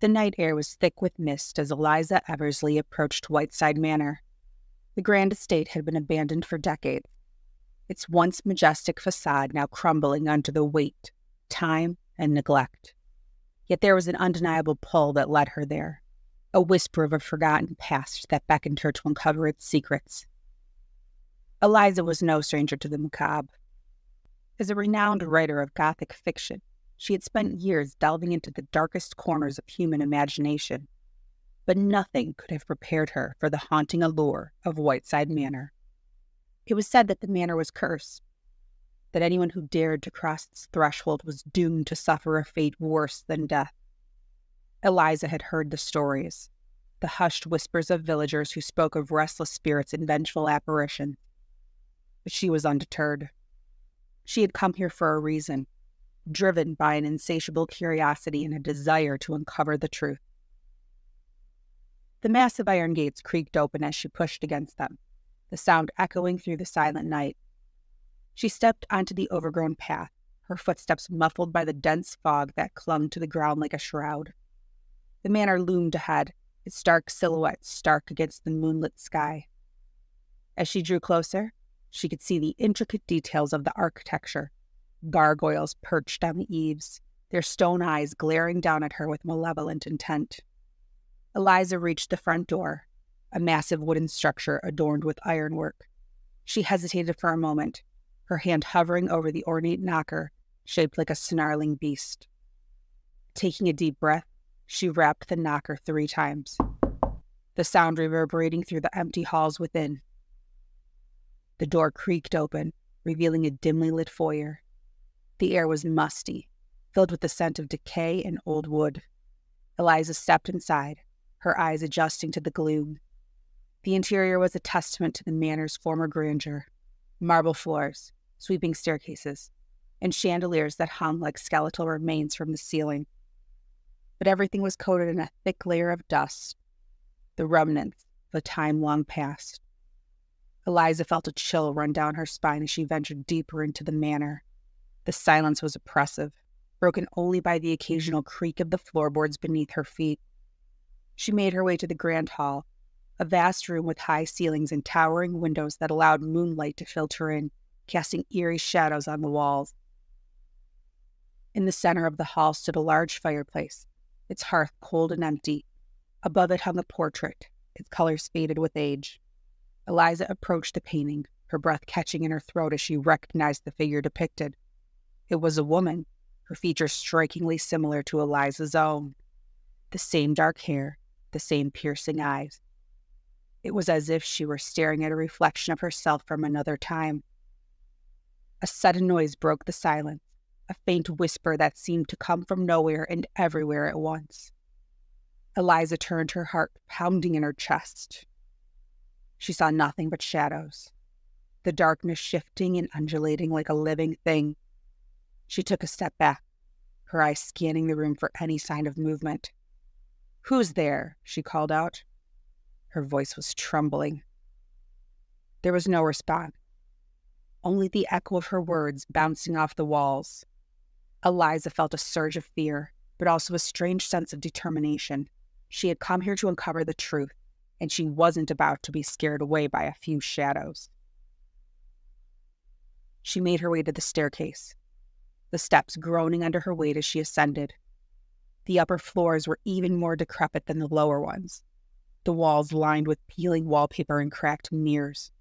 The night air was thick with mist as Eliza Eversley approached Whiteside Manor. The grand estate had been abandoned for decades, its once majestic facade now crumbling under the weight, time, and neglect. Yet there was an undeniable pull that led her there, a whisper of a forgotten past that beckoned her to uncover its secrets. Eliza was no stranger to the macabre. As a renowned writer of Gothic fiction, she had spent years delving into the darkest corners of human imagination, but nothing could have prepared her for the haunting allure of Whiteside Manor. It was said that the manor was cursed, that anyone who dared to cross its threshold was doomed to suffer a fate worse than death. Eliza had heard the stories, the hushed whispers of villagers who spoke of restless spirits and vengeful apparitions. But she was undeterred. She had come here for a reason, driven by an insatiable curiosity and a desire to uncover the truth. The massive iron gates creaked open as she pushed against them, the sound echoing through the silent night. She stepped onto the overgrown path, her footsteps muffled by the dense fog that clung to the ground like a shroud. The manor loomed ahead, its dark silhouette stark against the moonlit sky. As she drew closer, she could see the intricate details of the architecture, gargoyles perched on the eaves, their stone eyes glaring down at her with malevolent intent. Eliza reached the front door, a massive wooden structure adorned with ironwork. She hesitated for a moment, her hand hovering over the ornate knocker, shaped like a snarling beast. Taking a deep breath, she rapped the knocker 3 times, the sound reverberating through the empty halls within. The door creaked open, revealing a dimly lit foyer. The air was musty, filled with the scent of decay and old wood. Eliza stepped inside, her eyes adjusting to the gloom. The interior was a testament to the manor's former grandeur. Marble floors, sweeping staircases, and chandeliers that hung like skeletal remains from the ceiling. But everything was coated in a thick layer of dust, the remnants of a time long past. Eliza felt a chill run down her spine as she ventured deeper into the manor. The silence was oppressive, broken only by the occasional creak of the floorboards beneath her feet. She made her way to the grand hall, a vast room with high ceilings and towering windows that allowed moonlight to filter in, casting eerie shadows on the walls. In the center of the hall stood a large fireplace, its hearth cold and empty. Above it hung a portrait, its colors faded with age. Eliza approached the painting, her breath catching in her throat as she recognized the figure depicted. It was a woman, her features strikingly similar to Eliza's own. The same dark hair, the same piercing eyes. It was as if she were staring at a reflection of herself from another time. A sudden noise broke the silence, a faint whisper that seemed to come from nowhere and everywhere at once. Eliza turned, her heart pounding in her chest. She saw nothing but shadows, the darkness shifting and undulating like a living thing. She took a step back, her eyes scanning the room for any sign of movement. "Who's there?" she called out. Her voice was trembling. There was no response, only the echo of her words bouncing off the walls. Eliza felt a surge of fear, but also a strange sense of determination. She had come here to uncover the truth, and she wasn't about to be scared away by a few shadows. She made her way to the staircase, the steps groaning under her weight as she ascended. The upper floors were even more decrepit than the lower ones, the walls lined with peeling wallpaper and cracked mirrors.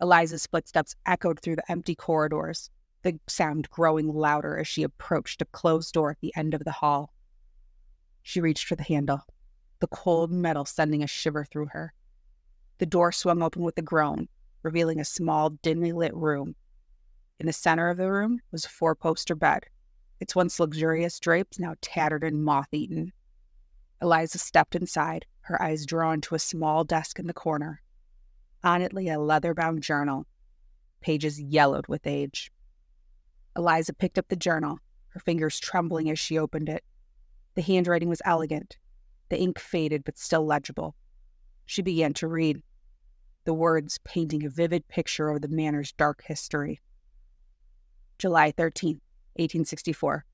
Eliza's footsteps echoed through the empty corridors, the sound growing louder as she approached a closed door at the end of the hall. She reached for the handle, the cold metal sending a shiver through her. The door swung open with a groan, revealing a small, dimly lit room. In the center of the room was a 4-poster bed, its once luxurious drapes now tattered and moth-eaten. Eliza stepped inside, her eyes drawn to a small desk in the corner. On it lay a leather-bound journal, pages yellowed with age. Eliza picked up the journal, her fingers trembling as she opened it. The handwriting was elegant, the ink faded but still legible. She began to read, the words painting a vivid picture of the manor's dark history. July 13th, 1864.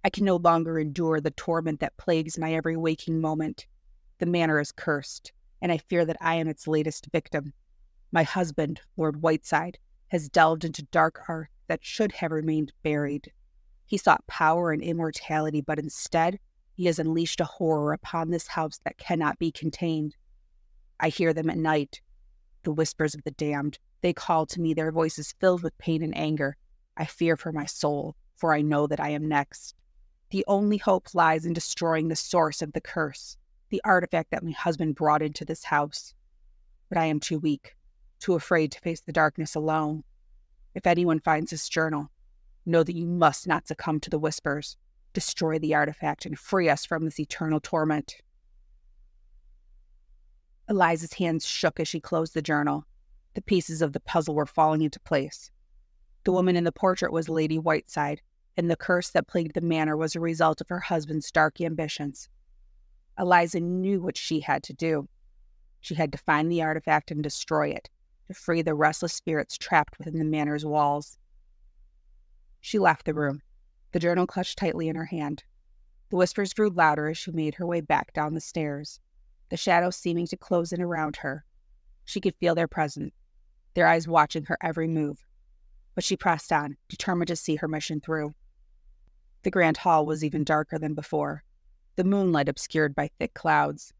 I can no longer endure the torment that plagues my every waking moment. The manor is cursed, and I fear that I am its latest victim. My husband, Lord Whiteside, has delved into dark art that should have remained buried. He sought power and immortality, but instead, he has unleashed a horror upon this house that cannot be contained. I hear them at night, the whispers of the damned. They call to me, their voices filled with pain and anger. I fear for my soul, for I know that I am next. The only hope lies in destroying the source of the curse, the artifact that my husband brought into this house. But I am too weak, too afraid to face the darkness alone. If anyone finds this journal, know that you must not succumb to the whispers. Destroy the artifact and free us from this eternal torment. Eliza's hands shook as she closed the journal. The pieces of the puzzle were falling into place. The woman in the portrait was Lady Whiteside, and the curse that plagued the manor was a result of her husband's dark ambitions. Eliza knew what she had to do. She had to find the artifact and destroy it, to free the restless spirits trapped within the manor's walls. She left the room, the journal clutched tightly in her hand. The whispers grew louder as she made her way back down the stairs, the shadows seeming to close in around her. She could feel their presence, their eyes watching her every move. But she pressed on, determined to see her mission through. The grand hall was even darker than before, the moonlight obscured by thick clouds.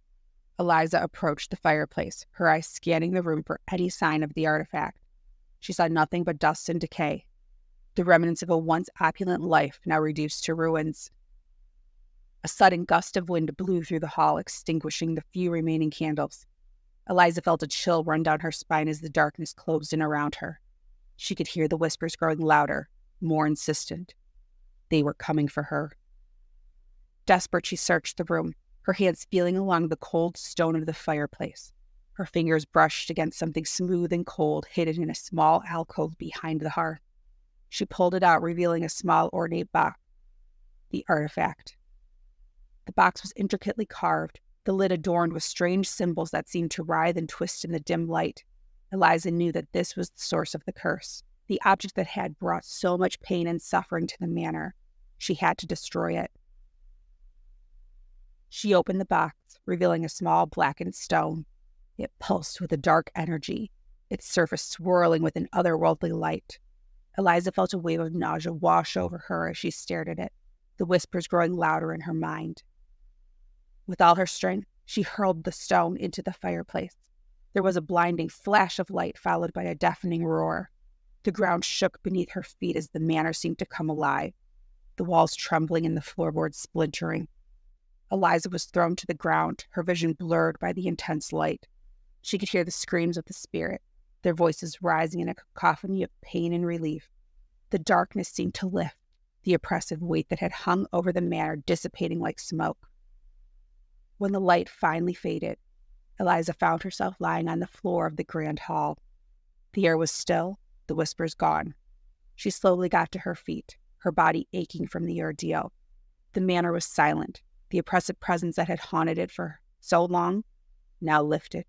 Eliza approached the fireplace, her eyes scanning the room for any sign of the artifact. She saw nothing but dust and decay, the remnants of a once opulent life now reduced to ruins. A sudden gust of wind blew through the hall, extinguishing the few remaining candles. Eliza felt a chill run down her spine as the darkness closed in around her. She could hear the whispers growing louder, more insistent. They were coming for her. Desperate, she searched the room, her hands feeling along the cold stone of the fireplace. Her fingers brushed against something smooth and cold hidden in a small alcove behind the hearth. She pulled it out, revealing a small ornate box. The artifact. The box was intricately carved, the lid adorned with strange symbols that seemed to writhe and twist in the dim light. Eliza knew that this was the source of the curse, the object that had brought so much pain and suffering to the manor. She had to destroy it. She opened the box, revealing a small blackened stone. It pulsed with a dark energy, its surface swirling with an otherworldly light. Eliza felt a wave of nausea wash over her as she stared at it, the whispers growing louder in her mind. With all her strength, she hurled the stone into the fireplace. There was a blinding flash of light followed by a deafening roar. The ground shook beneath her feet as the manor seemed to come alive, the walls trembling and the floorboards splintering. Eliza was thrown to the ground, her vision blurred by the intense light. She could hear the screams of the spirit, their voices rising in a cacophony of pain and relief. The darkness seemed to lift, the oppressive weight that had hung over the manor dissipating like smoke. When the light finally faded, Eliza found herself lying on the floor of the grand hall. The air was still, the whispers gone. She slowly got to her feet, her body aching from the ordeal. The manor was silent, the oppressive presence that had haunted it for so long, now lifted.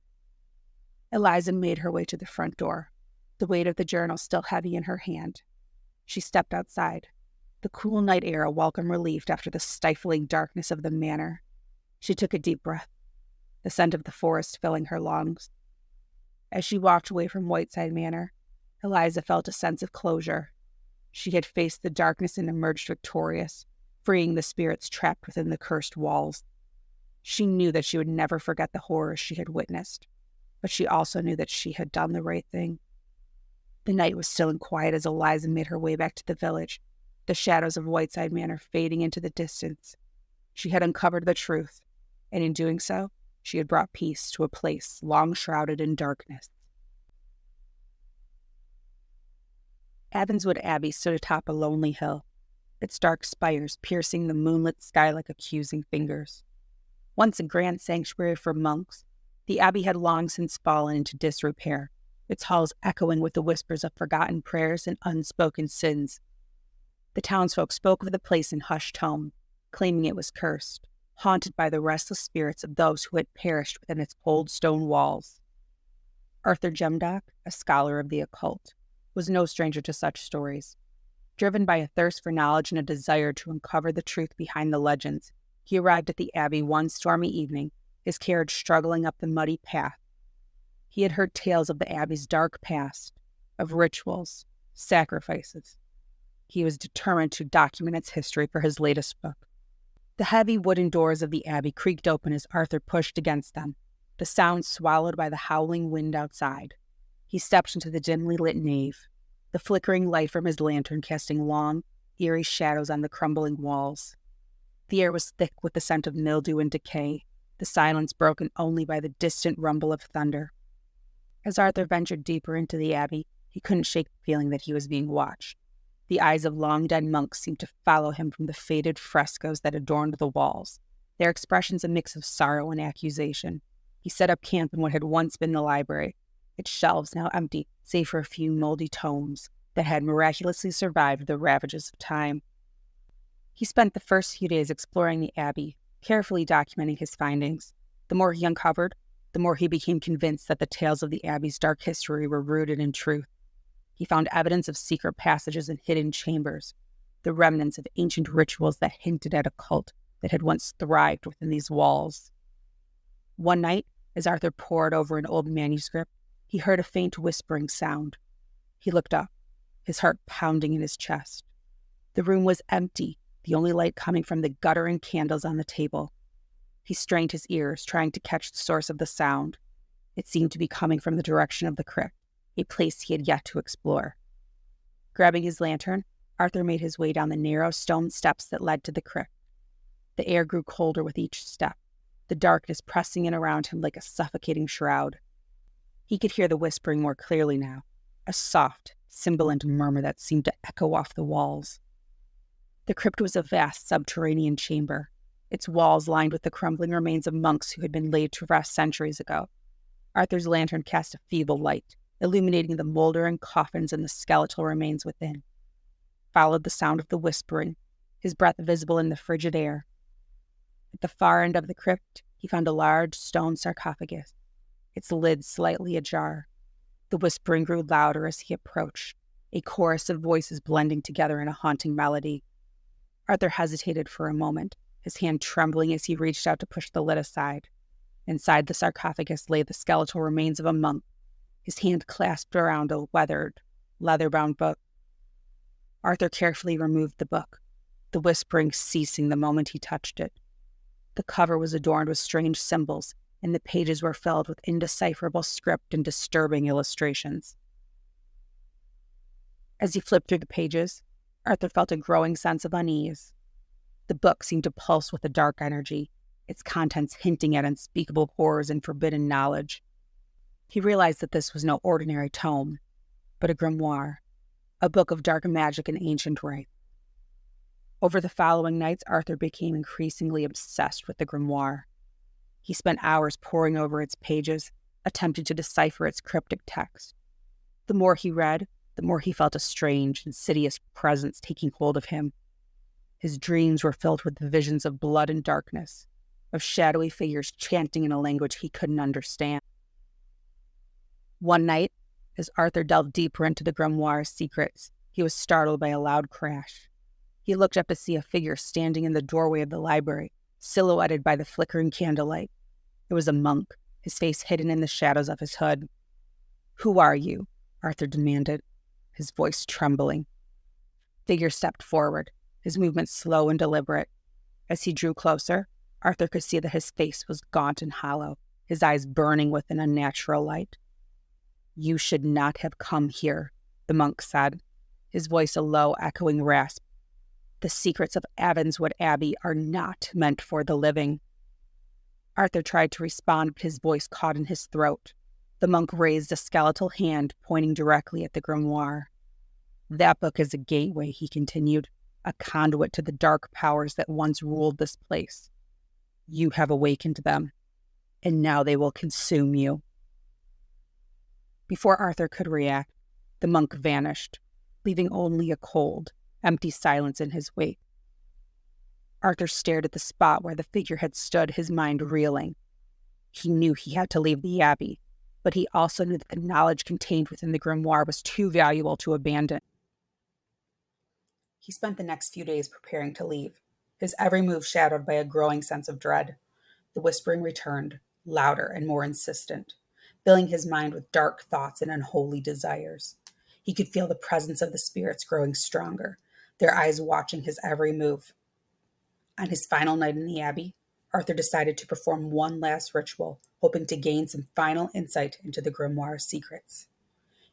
Eliza made her way to the front door, the weight of the journal still heavy in her hand. She stepped outside, the cool night air a welcome relief after the stifling darkness of the manor. She took a deep breath, the scent of the forest filling her lungs. As she walked away from Whiteside Manor, Eliza felt a sense of closure. She had faced the darkness and emerged victorious, freeing the spirits trapped within the cursed walls. She knew that she would never forget the horrors she had witnessed, but she also knew that she had done the right thing. The night was still and quiet as Eliza made her way back to the village, the shadows of Whiteside Manor fading into the distance. She had uncovered the truth, and in doing so, she had brought peace to a place long shrouded in darkness. Avonswood Abbey stood atop a lonely hill, its dark spires piercing the moonlit sky like accusing fingers. Once a grand sanctuary for monks, the abbey had long since fallen into disrepair, its halls echoing with the whispers of forgotten prayers and unspoken sins. The townsfolk spoke of the place in hushed tone, claiming it was cursed, haunted by the restless spirits of those who had perished within its cold stone walls. Arthur Jemdock, a scholar of the occult, was no stranger to such stories. Driven by a thirst for knowledge and a desire to uncover the truth behind the legends, he arrived at the Abbey one stormy evening, his carriage struggling up the muddy path. He had heard tales of the Abbey's dark past, of rituals, sacrifices. He was determined to document its history for his latest book. The heavy wooden doors of the Abbey creaked open as Arthur pushed against them, the sound swallowed by the howling wind outside. He stepped into the dimly lit nave, the flickering light from his lantern casting long, eerie shadows on the crumbling walls. The air was thick with the scent of mildew and decay, the silence broken only by the distant rumble of thunder. As Arthur ventured deeper into the Abbey, he couldn't shake the feeling that he was being watched. The eyes of long-dead monks seemed to follow him from the faded frescoes that adorned the walls, their expressions a mix of sorrow and accusation. He set up camp in what had once been the library, its shelves now empty, save for a few moldy tomes that had miraculously survived the ravages of time. He spent the first few days exploring the Abbey, carefully documenting his findings. The more he uncovered, the more he became convinced that the tales of the Abbey's dark history were rooted in truth. He found evidence of secret passages and hidden chambers, the remnants of ancient rituals that hinted at a cult that had once thrived within these walls. One night, as Arthur pored over an old manuscript, he heard a faint whispering sound. He looked up, his heart pounding in his chest. The room was empty, the only light coming from the guttering candles on the table. He strained his ears, trying to catch the source of the sound. It seemed to be coming from the direction of the crypt, a place he had yet to explore. Grabbing his lantern, Arthur made his way down the narrow stone steps that led to the crypt. The air grew colder with each step, the darkness pressing in around him like a suffocating shroud. He could hear the whispering more clearly now, a soft, sibilant murmur that seemed to echo off the walls. The crypt was a vast subterranean chamber, its walls lined with the crumbling remains of monks who had been laid to rest centuries ago. Arthur's lantern cast a feeble light, illuminating the moldering coffins and the skeletal remains within. Followed the sound of the whispering, his breath visible in the frigid air. At the far end of the crypt, he found a large stone sarcophagus, its lid slightly ajar. The whispering grew louder as he approached, a chorus of voices blending together in a haunting melody. Arthur hesitated for a moment, his hand trembling as he reached out to push the lid aside. Inside the sarcophagus lay the skeletal remains of a monk, his hand clasped around a weathered, leather-bound book. Arthur carefully removed the book, the whispering ceasing the moment he touched it. The cover was adorned with strange symbols, and the pages were filled with indecipherable script and disturbing illustrations. As he flipped through the pages, Arthur felt a growing sense of unease. The book seemed to pulse with a dark energy, its contents hinting at unspeakable horrors and forbidden knowledge. He realized that this was no ordinary tome, but a grimoire, a book of dark magic and ancient rite. Over the following nights, Arthur became increasingly obsessed with the grimoire. He spent hours poring over its pages, attempting to decipher its cryptic text. The more he read, the more he felt a strange, insidious presence taking hold of him. His dreams were filled with visions of blood and darkness, of shadowy figures chanting in a language he couldn't understand. One night, as Arthur delved deeper into the grimoire's secrets, he was startled by a loud crash. He looked up to see a figure standing in the doorway of the library, silhouetted by the flickering candlelight. It was a monk, his face hidden in the shadows of his hood. "Who are you?" Arthur demanded, his voice trembling. The figure stepped forward, his movements slow and deliberate. As he drew closer, Arthur could see that his face was gaunt and hollow, his eyes burning with an unnatural light. "You should not have come here," the monk said, his voice a low, echoing rasp. "The secrets of Avonswood Abbey are not meant for the living." Arthur tried to respond, but his voice caught in his throat. The monk raised a skeletal hand, pointing directly at the grimoire. "That book is a gateway," he continued, "a conduit to the dark powers that once ruled this place. You have awakened them, and now they will consume you." Before Arthur could react, the monk vanished, leaving only a cold, empty silence in his wake. Arthur stared at the spot where the figure had stood, his mind reeling. He knew he had to leave the Abbey, but he also knew that the knowledge contained within the grimoire was too valuable to abandon. He spent the next few days preparing to leave, his every move shadowed by a growing sense of dread. The whispering returned, louder and more insistent, filling his mind with dark thoughts and unholy desires. He could feel the presence of the spirits growing stronger, their eyes watching his every move. On his final night in the Abbey, Arthur decided to perform one last ritual, hoping to gain some final insight into the grimoire's secrets.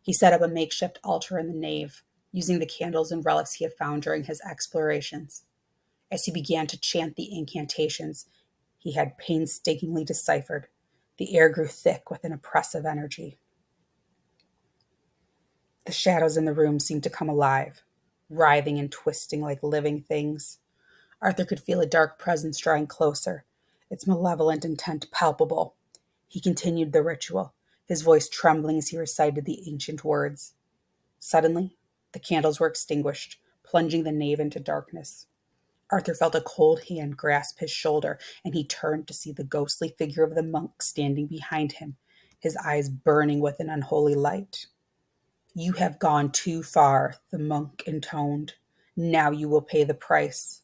He set up a makeshift altar in the nave, using the candles and relics he had found during his explorations. As he began to chant the incantations he had painstakingly deciphered, the air grew thick with an oppressive energy. The shadows in the room seemed to come alive, writhing and twisting like living things. Arthur could feel a dark presence drawing closer, its malevolent intent palpable. He continued the ritual, his voice trembling as he recited the ancient words. Suddenly, the candles were extinguished, plunging the nave into darkness. Arthur felt a cold hand grasp his shoulder, and he turned to see the ghostly figure of the monk standing behind him, his eyes burning with an unholy light. "You have gone too far," the monk intoned. "Now you will pay the price."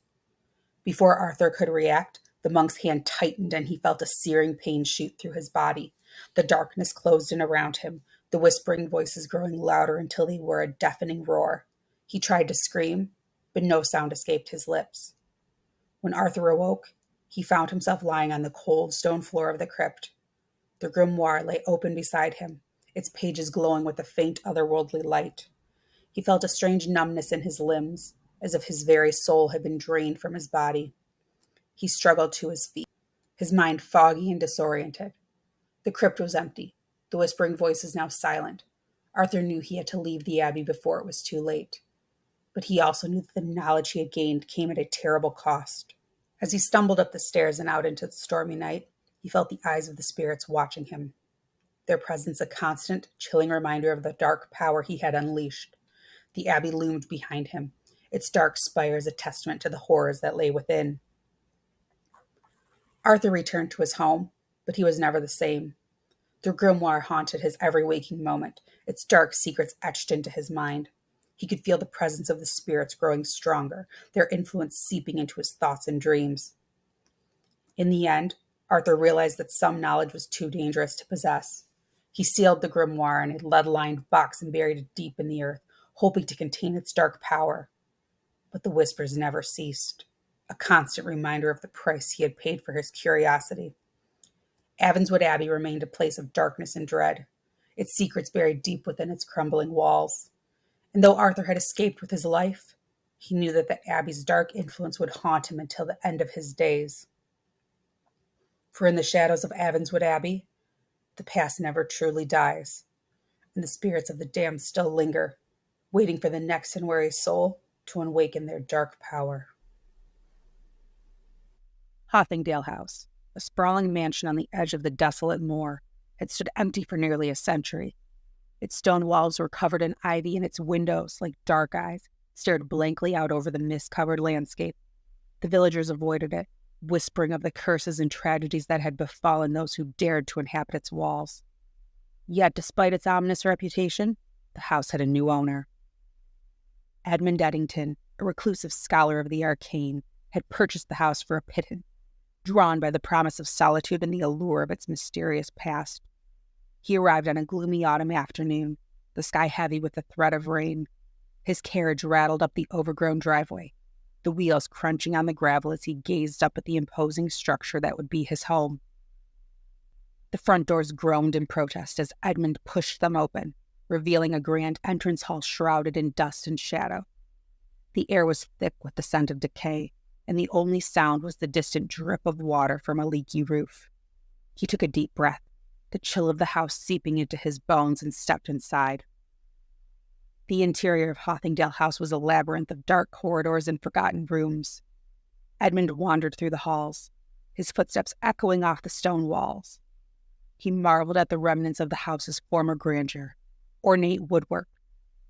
Before Arthur could react, the monk's hand tightened and he felt a searing pain shoot through his body. The darkness closed in around him, the whispering voices growing louder until they were a deafening roar. He tried to scream, but no sound escaped his lips. When Arthur awoke, he found himself lying on the cold stone floor of the crypt. The grimoire lay open beside him, its pages glowing with a faint otherworldly light. He felt a strange numbness in his limbs, as if his very soul had been drained from his body. He struggled to his feet, his mind foggy and disoriented. The crypt was empty, the whispering voices now silent. Arthur knew he had to leave the Abbey before it was too late. But he also knew that the knowledge he had gained came at a terrible cost. As he stumbled up the stairs and out into the stormy night, he felt the eyes of the spirits watching him, their presence a constant, chilling reminder of the dark power he had unleashed. The Abbey loomed behind him, its dark spires a testament to the horrors that lay within. Arthur returned to his home, but he was never the same. The grimoire haunted his every waking moment, its dark secrets etched into his mind. He could feel the presence of the spirits growing stronger, their influence seeping into his thoughts and dreams. In the end, Arthur realized that some knowledge was too dangerous to possess. He sealed the grimoire in a lead-lined box and buried it deep in the earth, hoping to contain its dark power. But the whispers never ceased, a constant reminder of the price he had paid for his curiosity. Avonswood Abbey remained a place of darkness and dread, its secrets buried deep within its crumbling walls. And though Arthur had escaped with his life, he knew that the Abbey's dark influence would haunt him until the end of his days. For in the shadows of Avonswood Abbey, the past never truly dies, and the spirits of the damned still linger, waiting for the next unwary soul to awaken their dark power. Hothingdale House, a sprawling mansion on the edge of the desolate moor, had stood empty for nearly a century. Its stone walls were covered in ivy, and its windows, like dark eyes, stared blankly out over the mist-covered landscape. The villagers avoided it, whispering of the curses and tragedies that had befallen those who dared to inhabit its walls. Yet, despite its ominous reputation, the house had a new owner. Edmund Eddington, a reclusive scholar of the arcane, had purchased the house for a pittance, drawn by the promise of solitude and the allure of its mysterious past. He arrived on a gloomy autumn afternoon, the sky heavy with the threat of rain. His carriage rattled up the overgrown driveway, the wheels crunching on the gravel as he gazed up at the imposing structure that would be his home. The front doors groaned in protest as Edmund pushed them open, revealing a grand entrance hall shrouded in dust and shadow. The air was thick with the scent of decay, and the only sound was the distant drip of water from a leaky roof. He took a deep breath, the chill of the house seeping into his bones, and stepped inside. The interior of Hothingdale House was a labyrinth of dark corridors and forgotten rooms. Edmund wandered through the halls, his footsteps echoing off the stone walls. He marveled at the remnants of the house's former grandeur, ornate woodwork,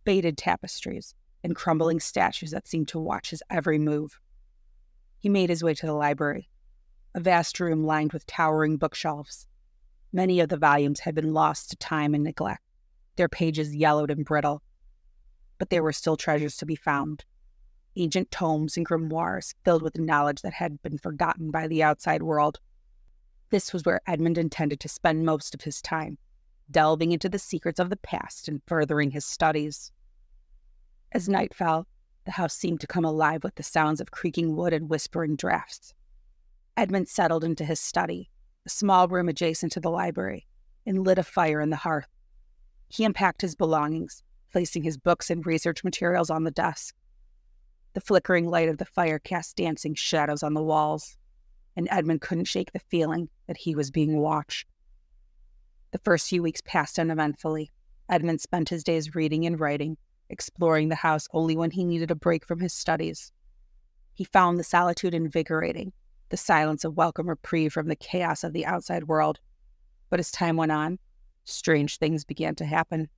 faded tapestries, and crumbling statues that seemed to watch his every move. He made his way to the library, a vast room lined with towering bookshelves. Many of the volumes had been lost to time and neglect, their pages yellowed and brittle. But there were still treasures to be found. ancient tomes and grimoires filled with knowledge that had been forgotten by the outside world. This was where Edmund intended to spend most of his time, delving into the secrets of the past and furthering his studies. As night fell, the house seemed to come alive with the sounds of creaking wood and whispering drafts. Edmund settled into his study, a small room adjacent to the library, and lit a fire in the hearth. He unpacked his belongings, placing his books and research materials on the desk. The flickering light of the fire cast dancing shadows on the walls, and Edmund couldn't shake the feeling that he was being watched. The first few weeks passed uneventfully. Edmund spent his days reading and writing, exploring the house only when he needed a break from his studies. He found the solitude invigorating, the silence a welcome reprieve from the chaos of the outside world. But as time went on, strange things began to happen.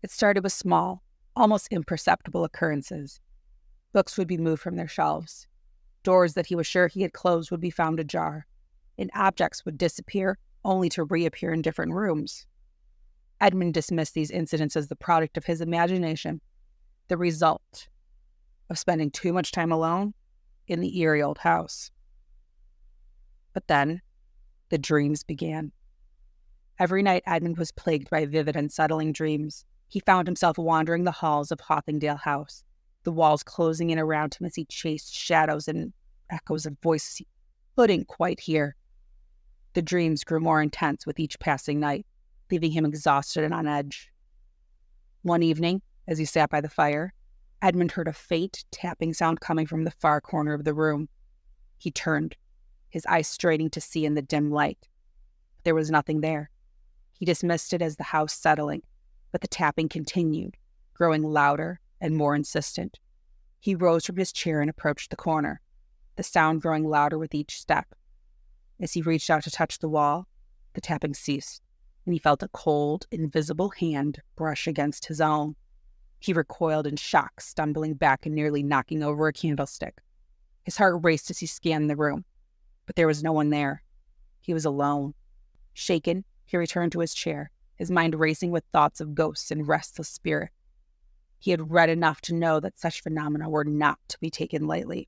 It started with small, almost imperceptible occurrences. Books would be moved from their shelves. Doors that he was sure he had closed would be found ajar, and objects would disappear only to reappear in different rooms. Edmund dismissed these incidents as the product of his imagination, the result of spending too much time alone in the eerie old house. But then, the dreams began. Every night Edmund was plagued by vivid, unsettling dreams. He found himself wandering the halls of Hawthingdale House, the walls closing in around him as he chased shadows and echoes of voices he couldn't quite hear. The dreams grew more intense with each passing night, leaving him exhausted and on edge. One evening, as he sat by the fire, Edmund heard a faint tapping sound coming from the far corner of the room. He turned, his eyes straining to see in the dim light. There was nothing there. He dismissed it as the house settling, but the tapping continued, growing louder and more insistent. He rose from his chair and approached the corner, the sound growing louder with each step. As he reached out to touch the wall, the tapping ceased, and he felt a cold, invisible hand brush against his own. He recoiled in shock, stumbling back and nearly knocking over a candlestick. His heart raced as he scanned the room, but there was no one there. He was alone. Shaken, he returned to his chair, his mind racing with thoughts of ghosts and restless spirit. He had read enough to know that such phenomena were not to be taken lightly.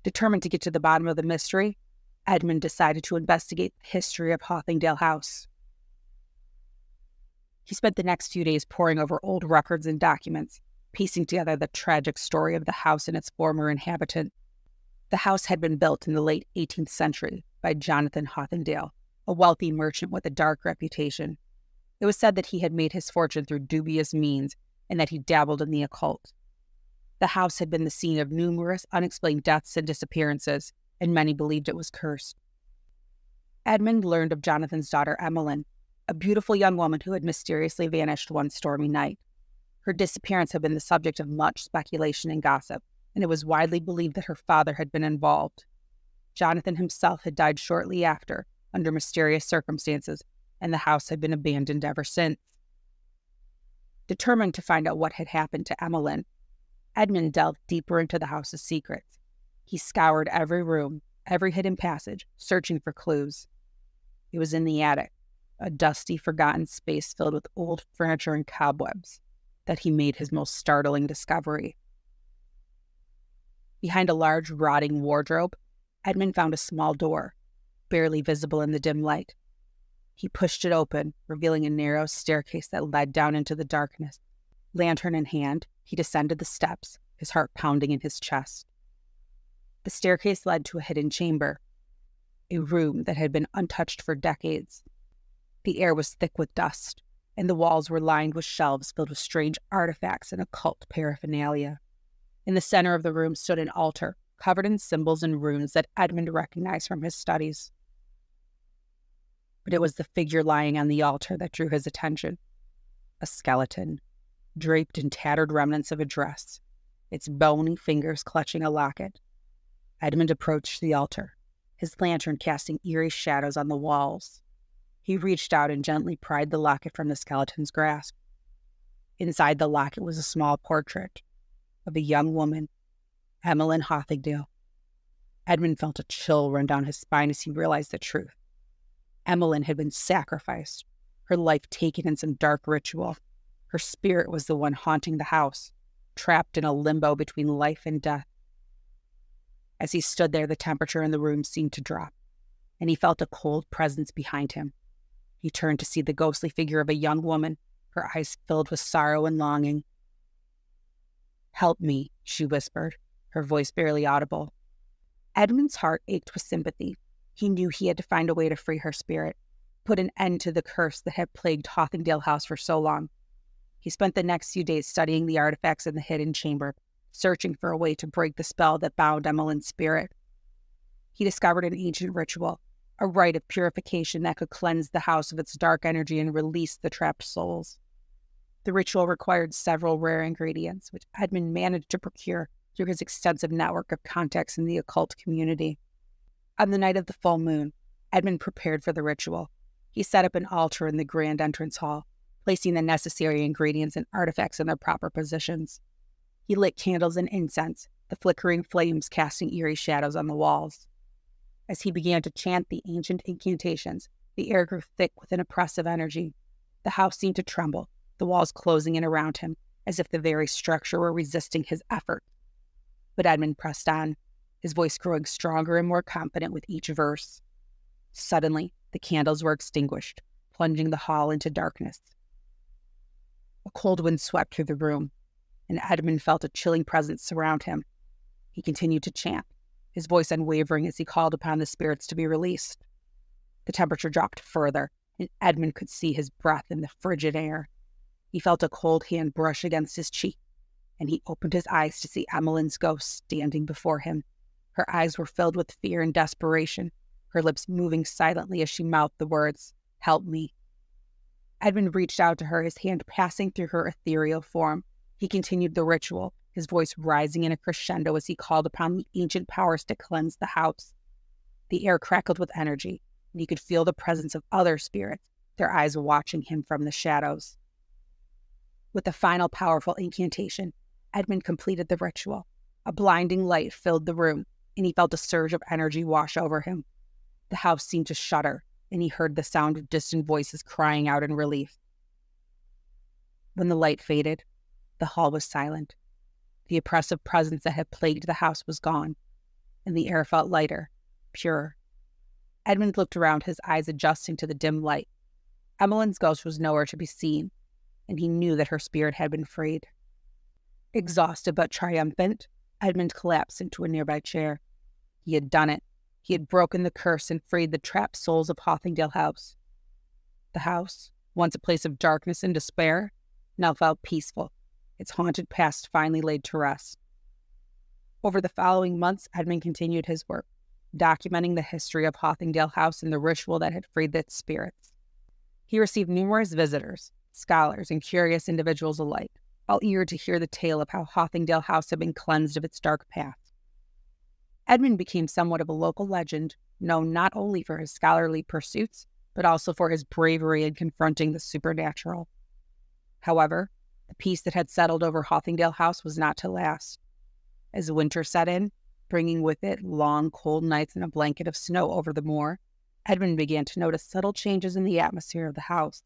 Determined to get to the bottom of the mystery, Edmund decided to investigate the history of Hawthingdale House. He spent the next few days poring over old records and documents, piecing together the tragic story of the house and its former inhabitant. The house had been built in the late 18th century by Jonathan Hawthingdale, a wealthy merchant with a dark reputation. It was said that he had made his fortune through dubious means and that he dabbled in the occult. The house had been the scene of numerous unexplained deaths and disappearances, and many believed it was cursed. Edmund learned of Jonathan's daughter Emmeline, a beautiful young woman who had mysteriously vanished one stormy night. Her disappearance had been the subject of much speculation and gossip, and it was widely believed that her father had been involved. Jonathan himself had died shortly after, under mysterious circumstances, and the house had been abandoned ever since. Determined to find out what had happened to Emmeline, Edmund delved deeper into the house's secrets. He scoured every room, every hidden passage, searching for clues. It was in the attic, a dusty, forgotten space filled with old furniture and cobwebs, that he made his most startling discovery. Behind a large, rotting wardrobe, Edmund found a small door, barely visible in the dim light. He pushed it open, revealing a narrow staircase that led down into the darkness. Lantern in hand, he descended the steps, his heart pounding in his chest. The staircase led to a hidden chamber, a room that had been untouched for decades. The air was thick with dust, and the walls were lined with shelves filled with strange artifacts and occult paraphernalia. In the center of the room stood an altar, covered in symbols and runes that Edmund recognized from his studies. But it was the figure lying on the altar that drew his attention. A skeleton, draped in tattered remnants of a dress, its bony fingers clutching a locket. Edmund approached the altar, his lantern casting eerie shadows on the walls. He reached out and gently pried the locket from the skeleton's grasp. Inside the locket was a small portrait of a young woman, Emmeline Hawthingdale. Edmund felt a chill run down his spine as he realized the truth. Emmeline had been sacrificed, her life taken in some dark ritual. Her spirit was the one haunting the house, trapped in a limbo between life and death. As he stood there, the temperature in the room seemed to drop, and he felt a cold presence behind him. He turned to see the ghostly figure of a young woman, her eyes filled with sorrow and longing. "Help me," she whispered, her voice barely audible. Edmund's heart ached with sympathy. He knew he had to find a way to free her spirit, put an end to the curse that had plagued Hothingdale House for so long. He spent the next few days studying the artifacts in the hidden chamber, searching for a way to break the spell that bound Emmeline's spirit. He discovered an ancient ritual, a rite of purification that could cleanse the house of its dark energy and release the trapped souls. The ritual required several rare ingredients, which Edmund managed to procure through his extensive network of contacts in the occult community. On the night of the full moon, Edmund prepared for the ritual. He set up an altar in the grand entrance hall, placing the necessary ingredients and artifacts in their proper positions. He lit candles and incense, the flickering flames casting eerie shadows on the walls. As he began to chant the ancient incantations, the air grew thick with an oppressive energy. The house seemed to tremble, the walls closing in around him, as if the very structure were resisting his effort. But Edmund pressed on, his voice growing stronger and more confident with each verse. Suddenly, the candles were extinguished, plunging the hall into darkness. A cold wind swept through the room, and Edmund felt a chilling presence surround him. He continued to chant, his voice unwavering as he called upon the spirits to be released. The temperature dropped further, and Edmund could see his breath in the frigid air. He felt a cold hand brush against his cheek, and he opened his eyes to see Emmeline's ghost standing before him. Her eyes were filled with fear and desperation, her lips moving silently as she mouthed the words, "Help me." Edmund reached out to her, his hand passing through her ethereal form. He continued the ritual, his voice rising in a crescendo as he called upon the ancient powers to cleanse the house. The air crackled with energy, and he could feel the presence of other spirits, their eyes watching him from the shadows. With a final powerful incantation, Edmund completed the ritual. A blinding light filled the room, and he felt a surge of energy wash over him. The house seemed to shudder, and he heard the sound of distant voices crying out in relief. When the light faded, the hall was silent. The oppressive presence that had plagued the house was gone, and the air felt lighter, purer. Edmund looked around, his eyes adjusting to the dim light. Emmeline's ghost was nowhere to be seen, and he knew that her spirit had been freed. Exhausted but triumphant, Edmund collapsed into a nearby chair. He had done it. He had broken the curse and freed the trapped souls of Hothingdale House. The house, once a place of darkness and despair, now felt peaceful, its haunted past finally laid to rest. Over the following months, Edmund continued his work, documenting the history of Hothingdale House and the ritual that had freed its spirits. He received numerous visitors, scholars, and curious individuals alike, all eager to hear the tale of how Hothingdale House had been cleansed of its dark past. Edmund became somewhat of a local legend, known not only for his scholarly pursuits, but also for his bravery in confronting the supernatural. However, the peace that had settled over Hothingdale House was not to last. As winter set in, bringing with it long, cold nights and a blanket of snow over the moor, Edmund began to notice subtle changes in the atmosphere of the house.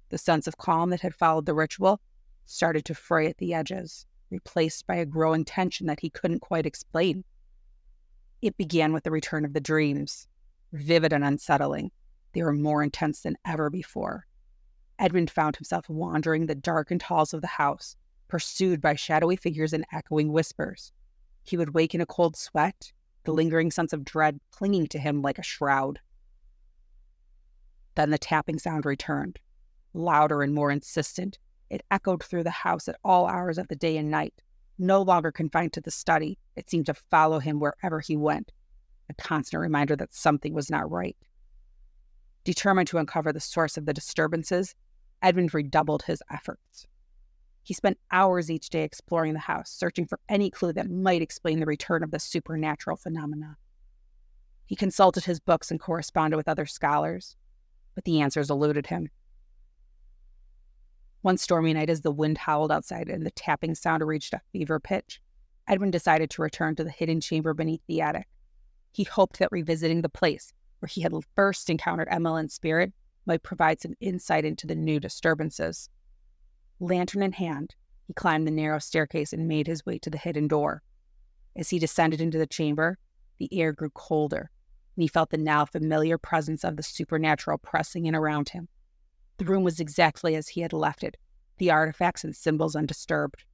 The sense of calm that had followed the ritual started to fray at the edges, replaced by a growing tension that he couldn't quite explain. It began with the return of the dreams. Vivid and unsettling, they were more intense than ever before. Edmund found himself wandering the darkened halls of the house, pursued by shadowy figures and echoing whispers. He would wake in a cold sweat, the lingering sense of dread clinging to him like a shroud. Then the tapping sound returned, louder and more insistent. It echoed through the house at all hours of the day and night. No longer confined to the study, it seemed to follow him wherever he went, a constant reminder that something was not right. Determined to uncover the source of the disturbances, Edmund redoubled his efforts. He spent hours each day exploring the house, searching for any clue that might explain the return of the supernatural phenomena. He consulted his books and corresponded with other scholars, but the answers eluded him. One stormy night, as the wind howled outside and the tapping sound reached a fever pitch, Edmund decided to return to the hidden chamber beneath the attic. He hoped that revisiting the place where he had first encountered Emmeline's spirit might provide some insight into the new disturbances. Lantern in hand, He climbed the narrow staircase and made his way to the hidden door. As he descended into the chamber, the air grew colder, and he felt the now familiar presence of the supernatural pressing in around him. The room was exactly as he had left it, the artifacts and symbols undisturbed.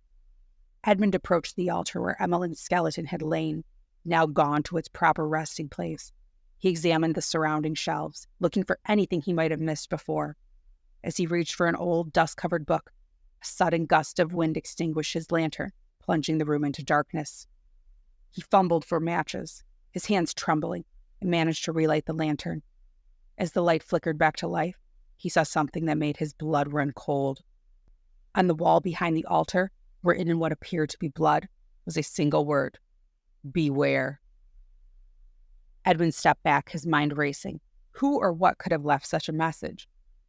Edmund approached the altar where Emmeline's skeleton had lain, now gone to its proper resting place. He examined the surrounding shelves, looking for anything he might have missed before. As he reached for an old, dust-covered book, a sudden gust of wind extinguished his lantern, plunging the room into darkness. He fumbled for matches, his hands trembling, and managed to relight the lantern. As the light flickered back to life, he saw something that made his blood run cold. On the wall behind the altar, written in what appeared to be blood, was a single word: beware. Edmund stepped back, his mind racing. Who or what could have left such a message?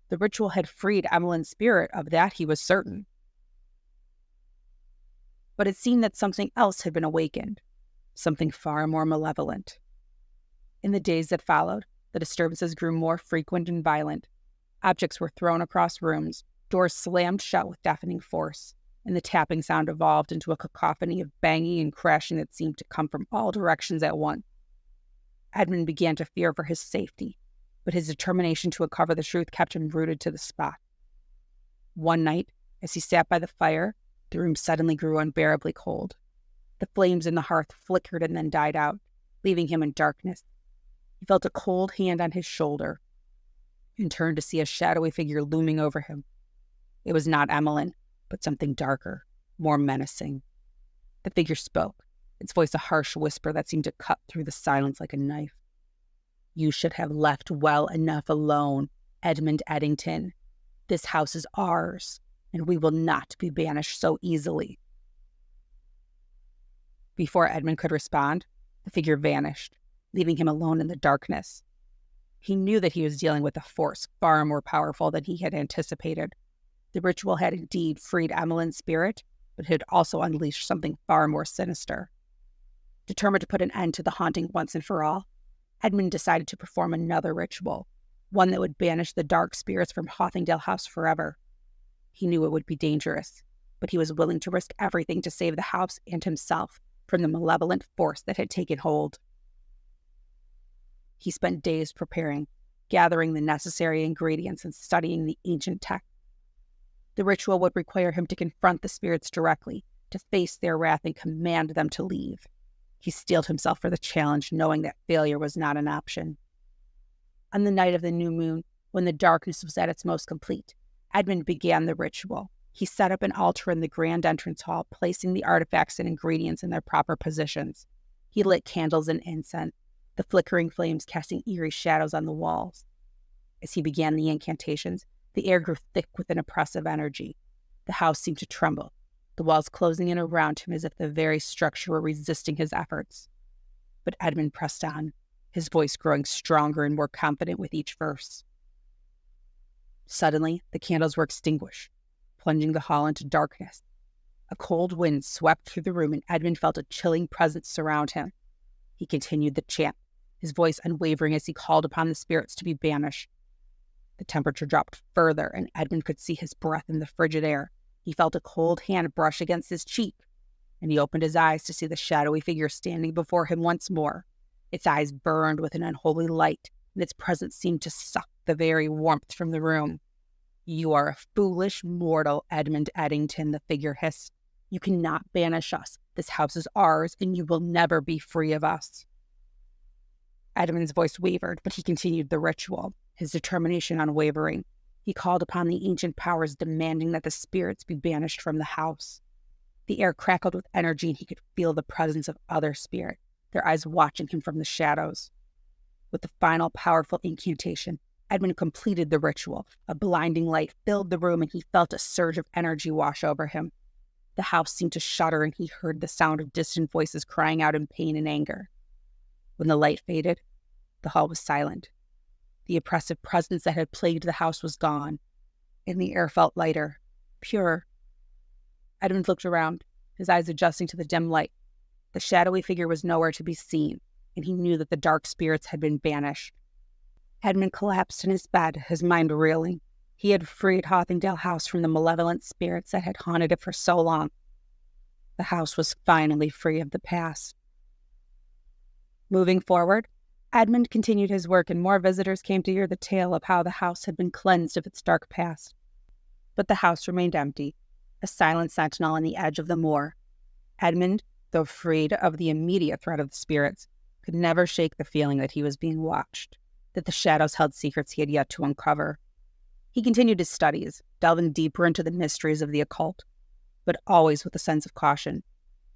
The ritual had freed Emmeline's spirit, of that he was certain. But it seemed that something else had been awakened, something far more malevolent. In the days that followed, the disturbances grew more frequent and violent. Objects were thrown across rooms, doors slammed shut with deafening force, and the tapping sound evolved into a cacophony of banging and crashing that seemed to come from all directions at once. Edmund began to fear for his safety, but his determination to uncover the truth kept him rooted to the spot. One night, as he sat by the fire, the room suddenly grew unbearably cold. The flames in the hearth flickered and then died out, leaving him in darkness. He felt a cold hand on his shoulder and turned to see a shadowy figure looming over him. It was not Emmeline, but something darker, more menacing. The figure spoke, its voice a harsh whisper that seemed to cut through the silence like a knife. You should have left well enough alone, Edmund Eddington. This house is ours, and we will not be banished so easily. Before Edmund could respond, the figure vanished, leaving him alone in the darkness. He knew that he was dealing with a force far more powerful than he had anticipated. The ritual had indeed freed Emmeline's spirit, but it had also unleashed something far more sinister. Determined to put an end to the haunting once and for all, Edmund decided to perform another ritual, one that would banish the dark spirits from Hawthingdale House forever. He knew it would be dangerous, but he was willing to risk everything to save the house and himself from the malevolent force that had taken hold. He spent days preparing, gathering the necessary ingredients and studying the ancient text. The ritual would require him to confront the spirits directly, to face their wrath and command them to leave. He steeled himself for the challenge, knowing that failure was not an option. On the night of the new moon, when the darkness was at its most complete, Edmund began the ritual. He set up an altar in the grand entrance hall, placing the artifacts and ingredients in their proper positions. He lit candles and incense, the flickering flames casting eerie shadows on the walls. As he began the incantations, the air grew thick with an oppressive energy. The house seemed to tremble, the walls closing in around him as if the very structure were resisting his efforts. But Edmund pressed on, his voice growing stronger and more confident with each verse. Suddenly, the candles were extinguished, plunging the hall into darkness. A cold wind swept through the room, and Edmund felt a chilling presence surround him. He continued the chant, his voice unwavering as he called upon the spirits to be banished. The temperature dropped further, and Edmund could see his breath in the frigid air. He felt a cold hand brush against his cheek, and he opened his eyes to see the shadowy figure standing before him once more. Its eyes burned with an unholy light, and its presence seemed to suck the very warmth from the room. You are a foolish mortal, Edmund Eddington, the figure hissed. You cannot banish us. This house is ours, and you will never be free of us. Edmund's voice wavered, but he continued the ritual, his determination unwavering. He called upon the ancient powers, demanding that the spirits be banished from the house. The air crackled with energy, and he could feel the presence of other spirits, their eyes watching him from the shadows. With the final powerful incantation, Edmund completed the ritual. A blinding light filled the room, and he felt a surge of energy wash over him. The house seemed to shudder, and he heard the sound of distant voices crying out in pain and anger. When the light faded, the hall was silent. The oppressive presence that had plagued the house was gone, and the air felt lighter, purer. Edmund looked around, his eyes adjusting to the dim light. The shadowy figure was nowhere to be seen, and he knew that the dark spirits had been banished. Edmund collapsed in his bed, his mind reeling. He had freed Hothingdale House from the malevolent spirits that had haunted it for so long. The house was finally free of the past. Moving forward, Edmund continued his work, and more visitors came to hear the tale of how the house had been cleansed of its dark past. But the house remained empty, a silent sentinel on the edge of the moor. Edmund, though freed of the immediate threat of the spirits, could never shake the feeling that he was being watched, that the shadows held secrets he had yet to uncover. He continued his studies, delving deeper into the mysteries of the occult, but always with a sense of caution.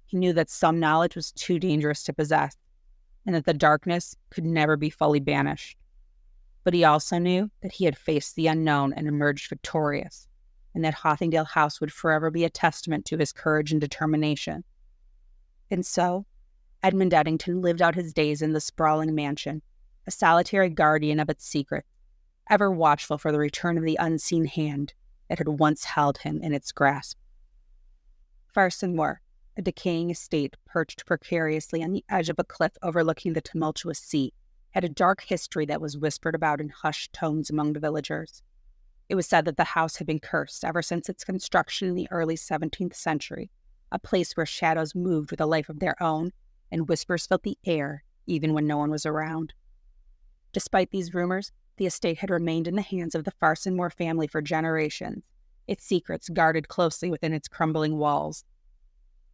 He knew that some knowledge was too dangerous to possess, and that the darkness could never be fully banished. But he also knew that he had faced the unknown and emerged victorious, and that Hothingdale House would forever be a testament to his courage and determination. And so, Edmund Eddington lived out his days in the sprawling mansion, a solitary guardian of its secret, ever watchful for the return of the unseen hand that had once held him in its grasp. Farson Moor, a decaying estate perched precariously on the edge of a cliff overlooking the tumultuous sea, had a dark history that was whispered about in hushed tones among the villagers. It was said that the house had been cursed ever since its construction in the early 17th century, a place where shadows moved with a life of their own, and whispers filled the air even when no one was around. Despite these rumors, the estate had remained in the hands of the Farson Moor family for generations, its secrets guarded closely within its crumbling walls.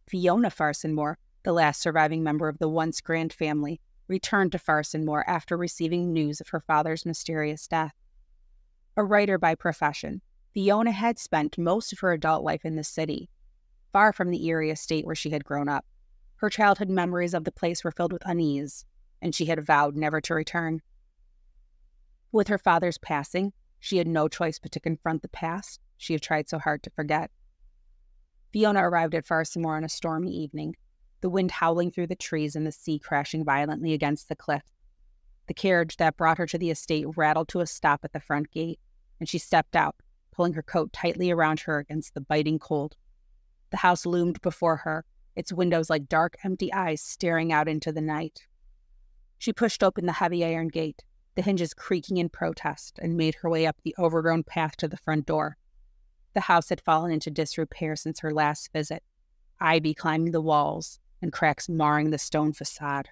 Fiona Farson Moor, the last surviving member of the once grand family, returned to Farson Moor after receiving news of her father's mysterious death. A writer by profession, Fiona had spent most of her adult life in the city, far from the eerie estate where she had grown up. Her childhood memories of the place were filled with unease, and she had vowed never to return. With her father's passing, she had no choice but to confront the past she had tried so hard to forget. Fiona arrived at Farson Moor on a stormy evening, the wind howling through the trees and the sea crashing violently against the cliff. The carriage that brought her to the estate rattled to a stop at the front gate, and she stepped out, pulling her coat tightly around her against the biting cold. The house loomed before her, its windows like dark, empty eyes staring out into the night. She pushed open the heavy iron gate, the hinges creaking in protest, and made her way up the overgrown path to the front door. The house had fallen into disrepair since her last visit, ivy climbing the walls and cracks marring the stone facade.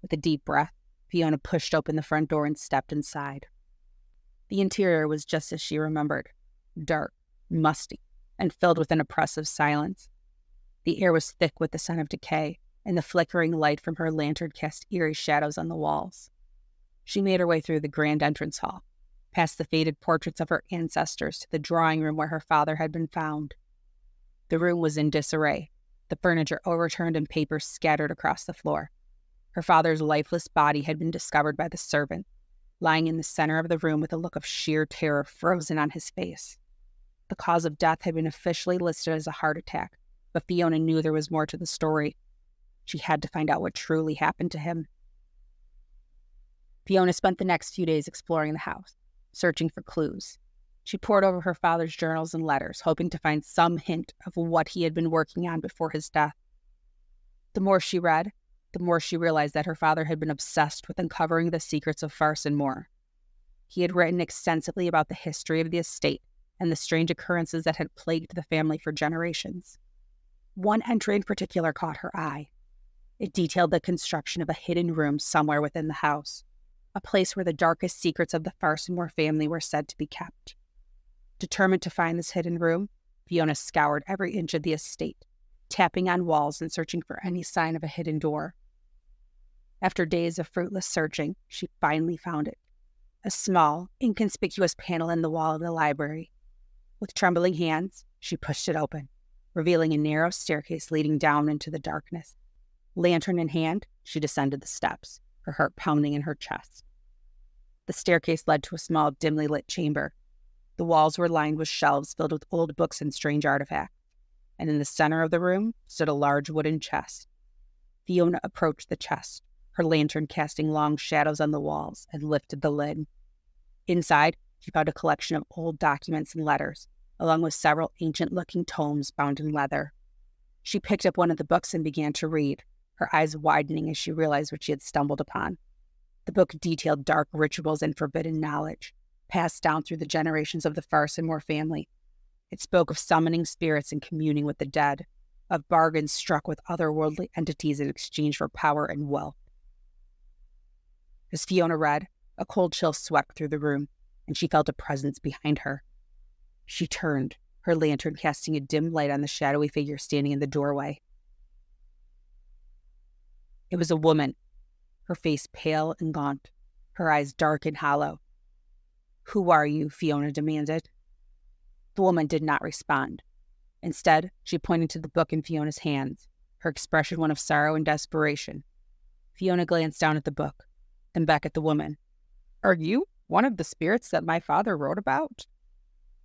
With a deep breath, Fiona pushed open the front door and stepped inside. The interior was just as she remembered, dark, musty, and filled with an oppressive silence. The air was thick with the scent of decay, and the flickering light from her lantern cast eerie shadows on the walls. She made her way through the grand entrance hall, past the faded portraits of her ancestors to the drawing room where her father had been found. The room was in disarray, the furniture overturned and papers scattered across the floor. Her father's lifeless body had been discovered by the servant, lying in the center of the room with a look of sheer terror frozen on his face. The cause of death had been officially listed as a heart attack, but Fiona knew there was more to the story. She had to find out what truly happened to him. Fiona spent the next few days exploring the house, searching for clues. She pored over her father's journals and letters, hoping to find some hint of what he had been working on before his death. The more she read, the more she realized that her father had been obsessed with uncovering the secrets of Farson Moor. He had written extensively about the history of the estate and the strange occurrences that had plagued the family for generations. One entry in particular caught her eye. It detailed the construction of a hidden room somewhere within the house, a place where the darkest secrets of the Farson Moor family were said to be kept. Determined to find this hidden room, Fiona scoured every inch of the estate, tapping on walls and searching for any sign of a hidden door. After days of fruitless searching, she finally found it, a small, inconspicuous panel in the wall of the library. With trembling hands, she pushed it open, revealing a narrow staircase leading down into the darkness. Lantern in hand, she descended the steps, her heart pounding in her chest. The staircase led to a small, dimly lit chamber. The walls were lined with shelves filled with old books and strange artifacts, and in the center of the room stood a large wooden chest. Fiona approached the chest, her lantern casting long shadows on the walls, and lifted the lid. Inside, she found a collection of old documents and letters, along with several ancient-looking tomes bound in leather. She picked up one of the books and began to read, her eyes widening as she realized what she had stumbled upon. The book detailed dark rituals and forbidden knowledge, passed down through the generations of the Farsenmore family. It spoke of summoning spirits and communing with the dead, of bargains struck with otherworldly entities in exchange for power and wealth. As Fiona read, a cold chill swept through the room, and she felt a presence behind her. She turned, her lantern casting a dim light on the shadowy figure standing in the doorway. It was a woman, her face pale and gaunt, her eyes dark and hollow. "Who are you?" Fiona demanded. The woman did not respond. Instead, she pointed to the book in Fiona's hands, her expression one of sorrow and desperation. Fiona glanced down at the book, then back at the woman. "Are you one of the spirits that my father wrote about?"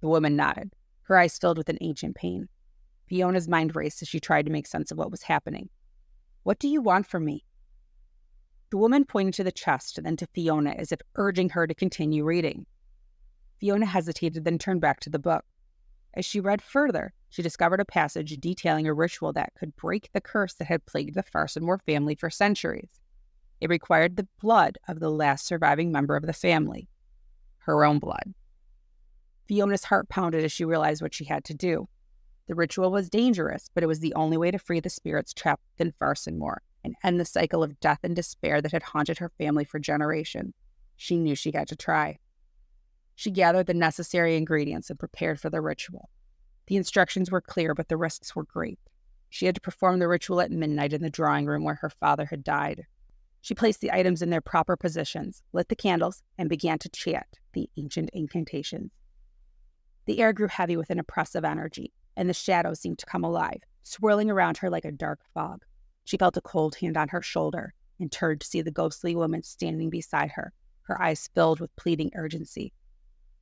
The woman nodded, her eyes filled with an ancient pain. Fiona's mind raced as she tried to make sense of what was happening. "What do you want from me?" The woman pointed to the chest, then to Fiona as if urging her to continue reading. Fiona hesitated, then turned back to the book. As she read further, she discovered a passage detailing a ritual that could break the curse that had plagued the Farsenmore family for centuries. It required the blood of the last surviving member of the family, her own blood. Fiona's heart pounded as she realized what she had to do. The ritual was dangerous, but it was the only way to free the spirits trapped in Farsenmore and end the cycle of death and despair that had haunted her family for generations. She knew she had to try. She gathered the necessary ingredients and prepared for the ritual. The instructions were clear, but the risks were great. She had to perform the ritual at midnight in the drawing room where her father had died. She placed the items in their proper positions, lit the candles, and began to chant the ancient incantations. The air grew heavy with an oppressive energy, and the shadows seemed to come alive, swirling around her like a dark fog. She felt a cold hand on her shoulder and turned to see the ghostly woman standing beside her, her eyes filled with pleading urgency.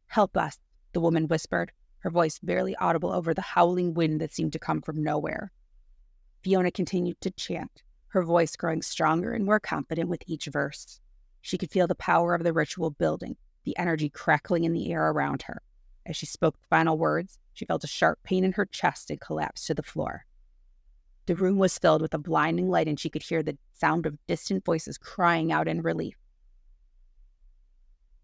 "Help us," the woman whispered, her voice barely audible over the howling wind that seemed to come from nowhere. Fiona continued to chant, her voice growing stronger and more confident with each verse. She could feel the power of the ritual building, the energy crackling in the air around her. As she spoke the final words, she felt a sharp pain in her chest and collapsed to the floor. The room was filled with a blinding light, and she could hear the sound of distant voices crying out in relief.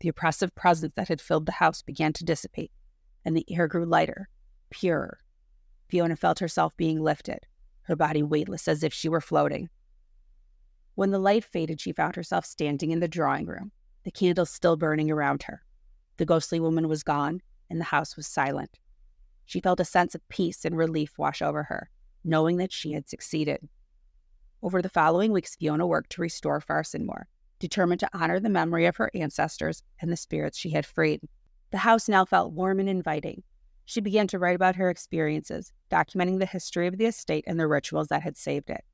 The oppressive presence that had filled the house began to dissipate, and the air grew lighter, purer. Fiona felt herself being lifted, her body weightless as if she were floating. When the light faded, she found herself standing in the drawing room, the candles still burning around her. The ghostly woman was gone, and the house was silent. She felt a sense of peace and relief wash over her, knowing that she had succeeded. Over the following weeks, Fiona worked to restore Farsenmore, determined to honor the memory of her ancestors and the spirits she had freed. The house now felt warm and inviting. She began to write about her experiences, documenting the history of the estate and the rituals that had saved it.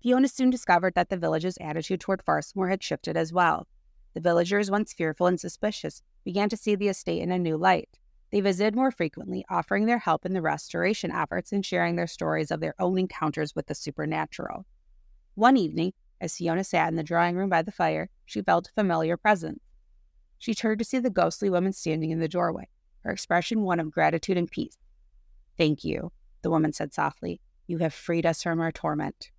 Fiona soon discovered that the village's attitude toward Farsenmore had shifted as well. The villagers, once fearful and suspicious, began to see the estate in a new light. They visited more frequently, offering their help in the restoration efforts and sharing their stories of their own encounters with the supernatural. One evening, as Fiona sat in the drawing room by the fire, she felt a familiar presence. She turned to see the ghostly woman standing in the doorway, her expression one of gratitude and peace. "Thank you," the woman said softly. "You have freed us from our torment."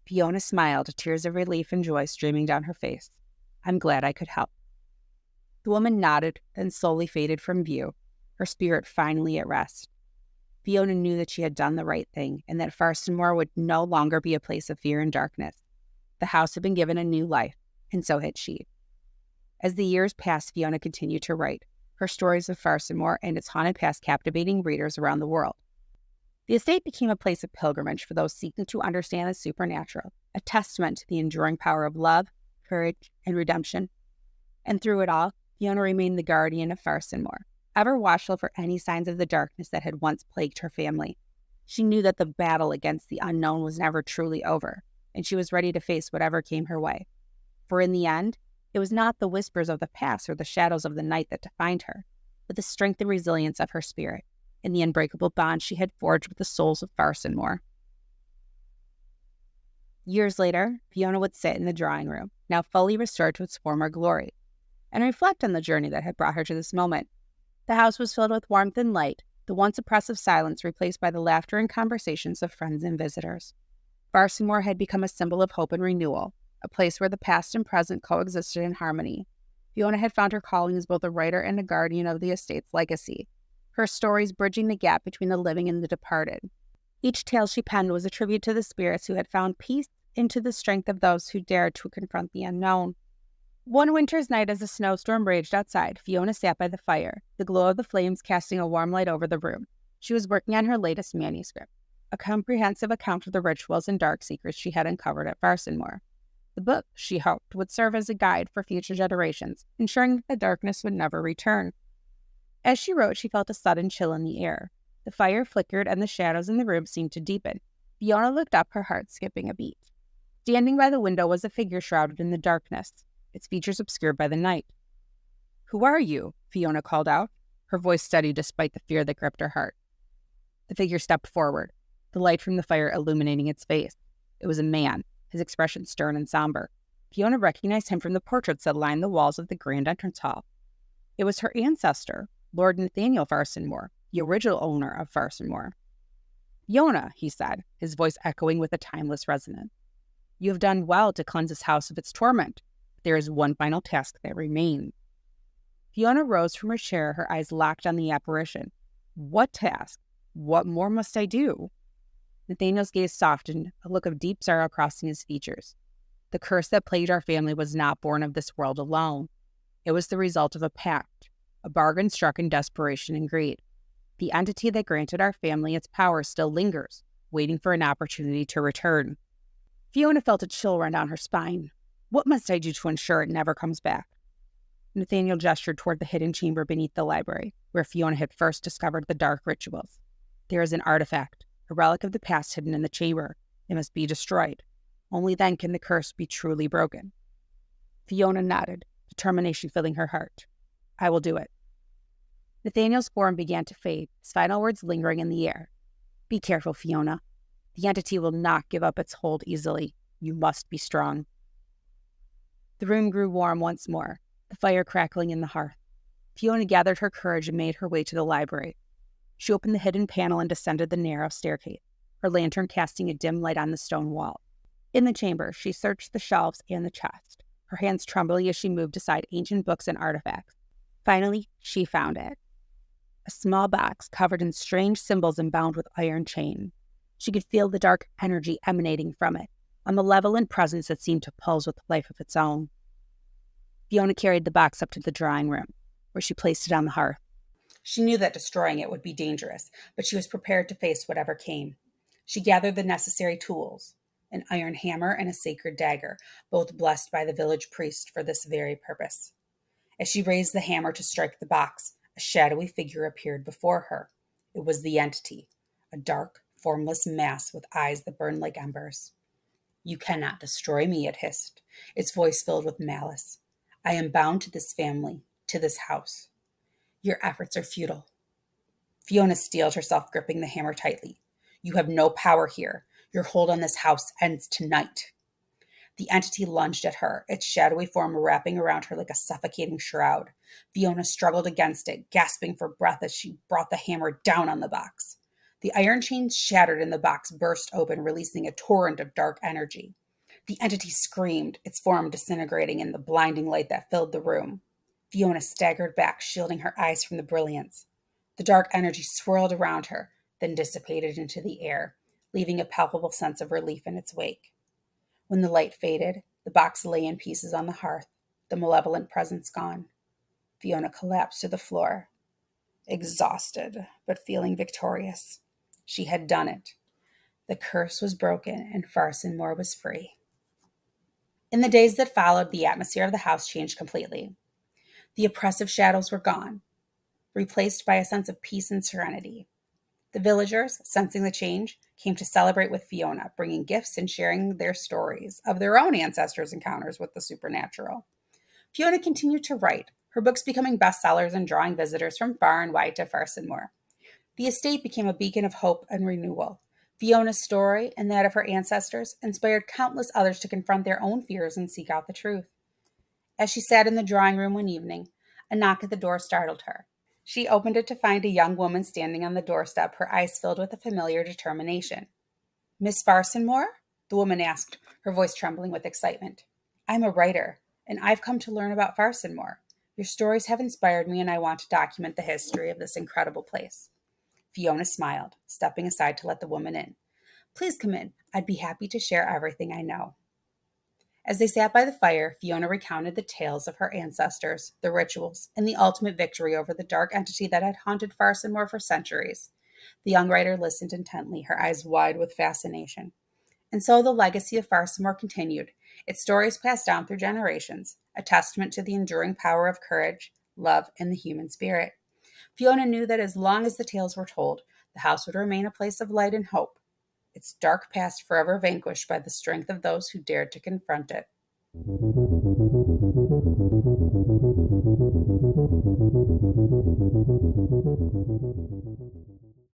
Fiona smiled, tears of relief and joy streaming down her face. "I'm glad I could help." The woman nodded, then slowly faded from view, her spirit finally at rest. Fiona knew that she had done the right thing, and that Farsenmore would no longer be a place of fear and darkness. The house had been given a new life, and so had she. As the years passed, Fiona continued to write, her stories of Farsenmore and its haunted past captivating readers around the world. The estate became a place of pilgrimage for those seeking to understand the supernatural, a testament to the enduring power of love, courage, and redemption. And through it all, Fiona remained the guardian of Farsenmore, ever watchful for any signs of the darkness that had once plagued her family. She knew that the battle against the unknown was never truly over, and she was ready to face whatever came her way. For in the end, it was not the whispers of the past or the shadows of the night that defined her, but the strength and resilience of her spirit, and the unbreakable bond she had forged with the souls of Farsenmore. Years later, Fiona would sit in the drawing room, now fully restored to its former glory, and reflect on the journey that had brought her to this moment. The house was filled with warmth and light, the once oppressive silence replaced by the laughter and conversations of friends and visitors. Farsenmore had become a symbol of hope and renewal, a place where the past and present coexisted in harmony. Fiona had found her calling as both a writer and a guardian of the estate's legacy, her stories bridging the gap between the living and the departed. Each tale she penned was a tribute to the spirits who had found peace into the strength of those who dared to confront the unknown. One winter's night as a snowstorm raged outside, Fiona sat by the fire, the glow of the flames casting a warm light over the room. She was working on her latest manuscript, a comprehensive account of the rituals and dark secrets she had uncovered at Farsenmoor. The book, she hoped, would serve as a guide for future generations, ensuring that the darkness would never return. As she wrote, she felt a sudden chill in the air. The fire flickered and the shadows in the room seemed to deepen. Fiona looked up, her heart skipping a beat. Standing by the window was a figure shrouded in the darkness, its features obscured by the night. "Who are you?" Fiona called out, her voice steady despite the fear that gripped her heart. The figure stepped forward, the light from the fire illuminating its face. It was a man, his expression stern and somber. Fiona recognized him from the portraits that lined the walls of the grand entrance hall. It was her ancestor, Lord Nathaniel Farsenmoor, the original owner of Farsenmoor. "Fiona," he said, his voice echoing with a timeless resonance. "You have done well to cleanse this house of its torment. There is one final task that remains." Fiona rose from her chair, her eyes locked on the apparition. "What task? What more must I do?" Nathaniel's gaze softened, a look of deep sorrow crossing his features. The curse that plagued our family was not born of this world alone. It was the result of a pact, a bargain struck in desperation and greed. The entity that granted our family its power still lingers, waiting for an opportunity to return. Fiona felt a chill run down her spine. What must I do to ensure it never comes back? Nathaniel gestured toward the hidden chamber beneath the library, where Fiona had first discovered the dark rituals. There is an artifact, a relic of the past hidden in the chamber. It must be destroyed. Only then can the curse be truly broken. Fiona nodded, determination filling her heart. "I will do it." Nathaniel's form began to fade, his final words lingering in the air. "Be careful, Fiona. The entity will not give up its hold easily. You must be strong." The room grew warm once more, the fire crackling in the hearth. Fiona gathered her courage and made her way to the library. She opened the hidden panel and descended the narrow staircase, her lantern casting a dim light on the stone wall. In the chamber, she searched the shelves and the chest, her hands trembling as she moved aside ancient books and artifacts. Finally, she found it. A small box covered in strange symbols and bound with iron chain. She could feel the dark energy emanating from it, a malevolent presence that seemed to pulse with life of its own. Fiona carried the box up to the drawing room, where she placed it on the hearth. She knew that destroying it would be dangerous, but she was prepared to face whatever came. She gathered the necessary tools, an iron hammer and a sacred dagger, both blessed by the village priest for this very purpose. As she raised the hammer to strike the box, a shadowy figure appeared before her. It was the entity, a dark, formless mass with eyes that burned like embers. "You cannot destroy me," it hissed, its voice filled with malice. "I am bound to this family, to this house. Your efforts are futile." Fiona steeled herself, gripping the hammer tightly. "You have no power here. Your hold on this house ends tonight." The entity lunged at her, its shadowy form wrapping around her like a suffocating shroud. Fiona struggled against it, gasping for breath as she brought the hammer down on the box. The iron chains shattered and the box burst open, releasing a torrent of dark energy. The entity screamed, its form disintegrating in the blinding light that filled the room. Fiona staggered back, shielding her eyes from the brilliance. The dark energy swirled around her, then dissipated into the air, leaving a palpable sense of relief in its wake. When the light faded, the box lay in pieces on the hearth, the malevolent presence gone. Fiona collapsed to the floor, exhausted but feeling victorious. She had done it. The curse was broken and Farsenmoor was free. In the days that followed, the atmosphere of the house changed completely. The oppressive shadows were gone, replaced by a sense of peace and serenity. The villagers, sensing the change, came to celebrate with Fiona, bringing gifts and sharing their stories of their own ancestors' encounters with the supernatural. Fiona continued to write, her books becoming bestsellers and drawing visitors from far and wide to Farsenmoor. The estate became a beacon of hope and renewal. Fiona's story and that of her ancestors inspired countless others to confront their own fears and seek out the truth. As she sat in the drawing room one evening, a knock at the door startled her. She opened it to find a young woman standing on the doorstep, her eyes filled with a familiar determination. "Miss Farsenmoor?" the woman asked, her voice trembling with excitement. "I'm a writer, and I've come to learn about Farsenmore. Your stories have inspired me, and I want to document the history of this incredible place." Fiona smiled, stepping aside to let the woman in. "Please come in. I'd be happy to share everything I know." As they sat by the fire, Fiona recounted the tales of her ancestors, the rituals, and the ultimate victory over the dark entity that had haunted Farsenmore for centuries. The young writer listened intently, her eyes wide with fascination. And so the legacy of Farsamore continued, its stories passed down through generations, a testament to the enduring power of courage, love, and the human spirit. Fiona knew that as long as the tales were told, the house would remain a place of light and hope, its dark past forever vanquished by the strength of those who dared to confront it.